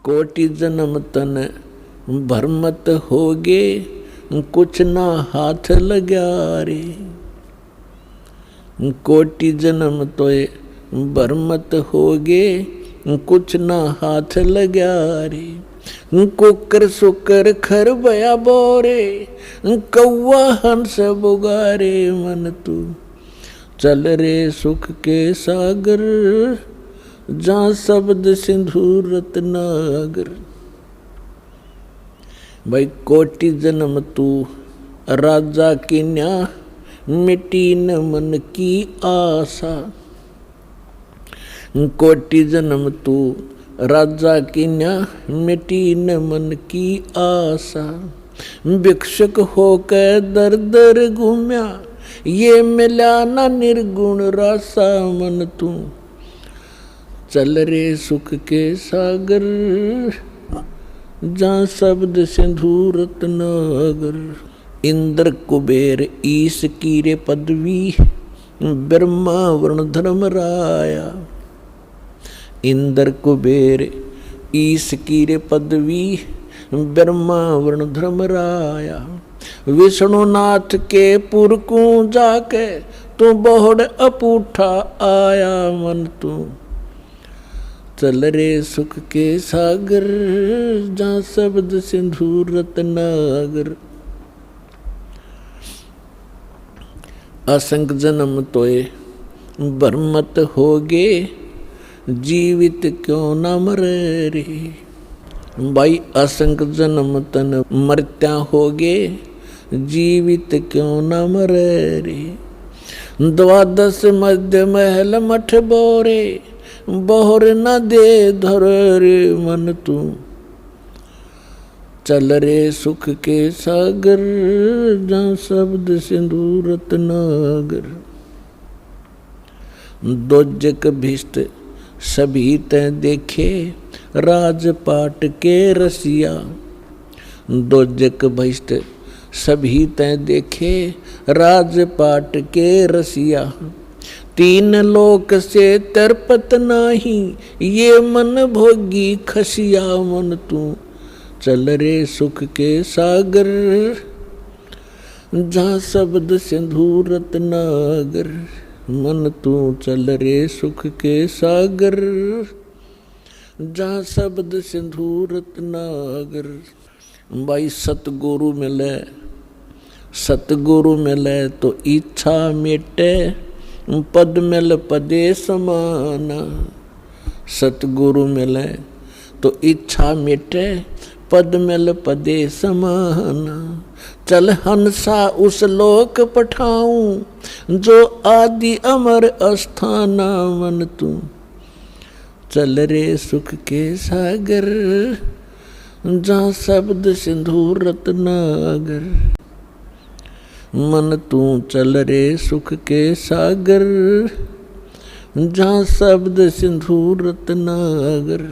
कोटि जन्म तन भरमत होगे, कुछ ना हाथ लग्या रे। कोटि जन्म तोय भरमत होगे, कुछ ना हाथ लग्या रे। कुकर सुकर खर बया बोरे, कौआ हंस बुगारे। मन तू चल रे सुख के सागर, जहाँ शब्द सिंधु रत्नागर। भाई कोटि जन्म तू राजा की न्या, मिटी न मन की आशा। कोटि जन्म तू राजा की न्या, मिटी न मन की आशा। भिक्षुक होकर दर दर घूम्या, ये मिला ना निर्गुण रासा। मन तू चल रे सुख के सागर, जहाँ शब्द सिंधु रत्नागर। इंद्र कुबेर ईश कीरे पदवी, ब्रह्मा वरुण धर्म राया। इंद्र कुबेर ईश कीरे पदवी, ब्रह्मा वरुण धर्म राया। विष्णुनाथ के पुर को जाके, तू बहुड़ अपूठा आया। मन तू चल रे सुख के सागर, जहाँ शब्द सिंधु रत्नागर। असंख्य जन्म तोय भरमत होगे, जीवित क्यों न मरे रे। भाई असंख्य जन्म तन मरत्या होगे, जीवित क्यों न मरे रे। द्वादश मध्य महल मठ बोरे, बोहर न दे धर रे। मन तू चल रे सुख के सागर, जहाँ शब्द सिंधु रत्नागर। दोजक भिष्ट सभी तय देखे, राजपाट के रसिया। दोजक भिष्ट सभी तय देखे, राजपाट के रसिया। तीन लोक से तरपत नाही, ये मन भोगी खसिया। मन तू चल रे सुख के सागर, जहाँ शब्द सिंधु रत्नागर। मन तू चल रे सुख के सागर, जहाँ शब्द सिंधु रत्नागर। भाई सतगुरु मिले, सतगुरु मिले तो इच्छा मिटे, पद मिल पदे समाना। सतगुरु मिले तो इच्छा मिटे, पद मिल पदे समाना। चल हंसा उस लोक पठाऊं, जो आदि अमर अस्थाना। मन तू चल रे सुख के सागर, जहाँ शब्द सिंधु रत्नागर। मन तू चल रे सुख के सागर, जहाँ शब्द सिंधु रत्नागर।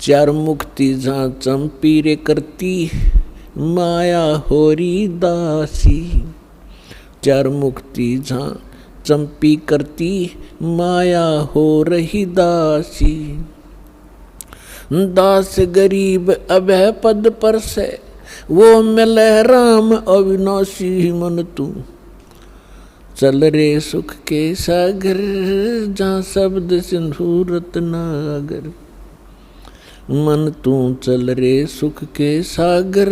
चार मुक्ति जहाँ चंपी रे करती, माया होरी दासी। चार मुक्ति जहाँ चंपी करती, माया हो रही दासी। दास गरीब अभय पद पर से, वो मिले राम अविनाशी। मन तू चल रे सुख के सागर, जहाँ शब्द सिंधु रत्नागर। मन तू चल रे सुख के सागर,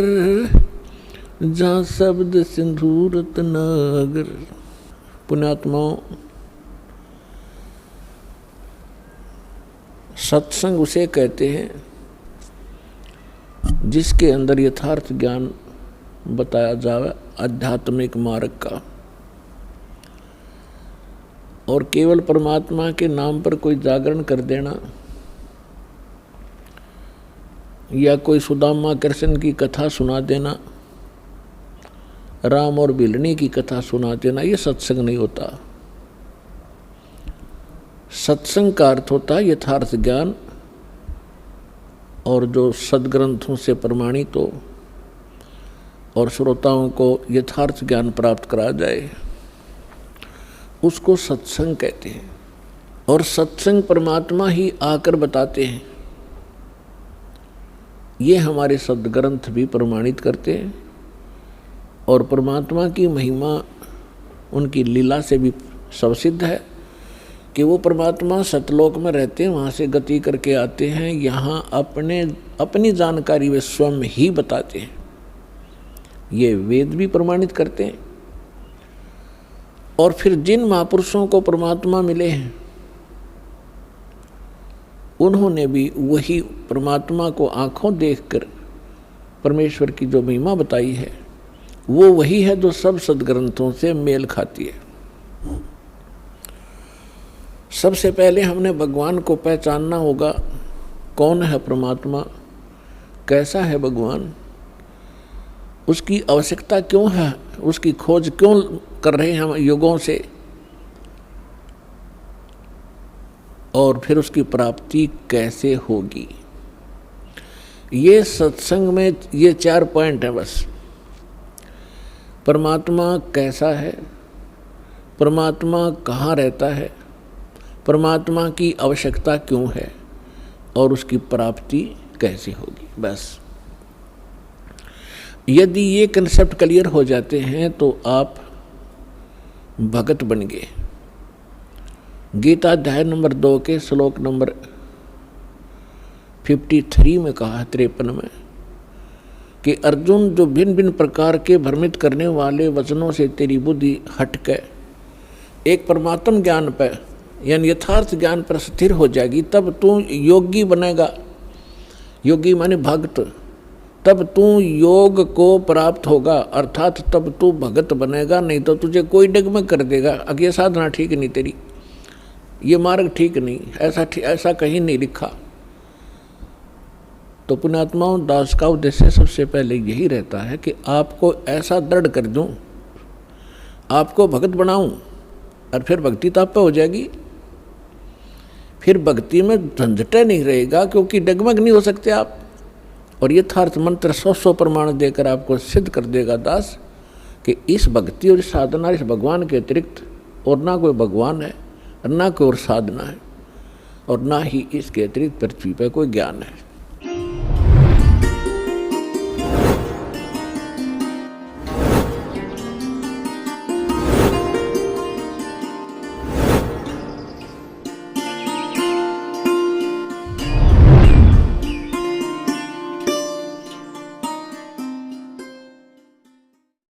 जहाँ शब्द सिंधु रत्नागर। पुण्यात्माओं, सत्संग उसे कहते हैं जिसके अंदर यथार्थ ज्ञान बताया जावे, आध्यात्मिक मार्ग का। और केवल परमात्मा के नाम पर कोई जागरण कर देना या कोई सुदामा कृष्ण की कथा सुना देना, राम और बिलनी की कथा सुना देना, ये सत्संग नहीं होता। सत्संग का अर्थ होता है यथार्थ ज्ञान, और जो सदग्रंथों से प्रमाणित हो और श्रोताओं को यथार्थ ज्ञान प्राप्त करा जाए, उसको सत्संग कहते हैं। और सत्संग परमात्मा ही आकर बताते हैं। ये हमारे सदग्रंथ भी प्रमाणित करते हैं। और परमात्मा की महिमा उनकी लीला से भी सबसिद्ध है कि वो परमात्मा सतलोक में रहते हैं, वहाँ से गति करके आते हैं, यहाँ अपनी जानकारी वे स्वयं ही बताते हैं। ये वेद भी प्रमाणित करते हैं। और फिर जिन महापुरुषों को परमात्मा मिले हैं उन्होंने भी वही परमात्मा को आंखों देखकर परमेश्वर की जो महिमा बताई है वो वही है जो सब सदग्रंथों से मेल खाती है। सबसे पहले हमने भगवान को पहचानना होगा। कौन है परमात्मा, कैसा है भगवान, उसकी आवश्यकता क्यों है, उसकी खोज क्यों कर रहे हैं हम युगों से, और फिर उसकी प्राप्ति कैसे होगी। ये सत्संग में ये 4 पॉइंट हैं बस। परमात्मा कैसा है, परमात्मा कहाँ रहता है, परमात्मा की आवश्यकता क्यों है, और उसकी प्राप्ति कैसे होगी। बस यदि ये कंसेप्ट क्लियर हो जाते हैं तो आप भगत बन गए। गीता अध्याय नंबर 2 के श्लोक नंबर 53 में कहा, 53 में, कि अर्जुन जो भिन्न भिन्न प्रकार के भ्रमित करने वाले वचनों से तेरी बुद्धि हटके एक परमात्म ज्ञान पर यानी यथार्थ ज्ञान पर स्थिर हो जाएगी, तब तू योगी बनेगा। योगी माने भक्त। तब तू योग को प्राप्त होगा, अर्थात तब तू भगत बनेगा। नहीं तो तुझे कोई डगमग कर देगा, अब ये साधना ठीक नहीं तेरी, ये मार्ग ठीक नहीं, ऐसा कहीं नहीं लिखा। तो पुण्यात्माओं, दास का उद्देश्य सबसे पहले यही रहता है कि आपको ऐसा दृढ़ कर दूं, आपको भगत बनाऊं, और फिर भक्ति तो आप पे हो जाएगी। फिर भक्ति में झंझटे नहीं रहेगा, क्योंकि डगमग नहीं हो सकते आप। और यथार्थ मंत्र 100 प्रमाण देकर आपको सिद्ध कर देगा दास कि इस भक्ति और इस साधना, इस भगवान के अतिरिक्त और ना कोई भगवान है, ना कोई और साधना है, और ना ही इसके अतिरिक्त पृथ्वी पर कोई ज्ञान है।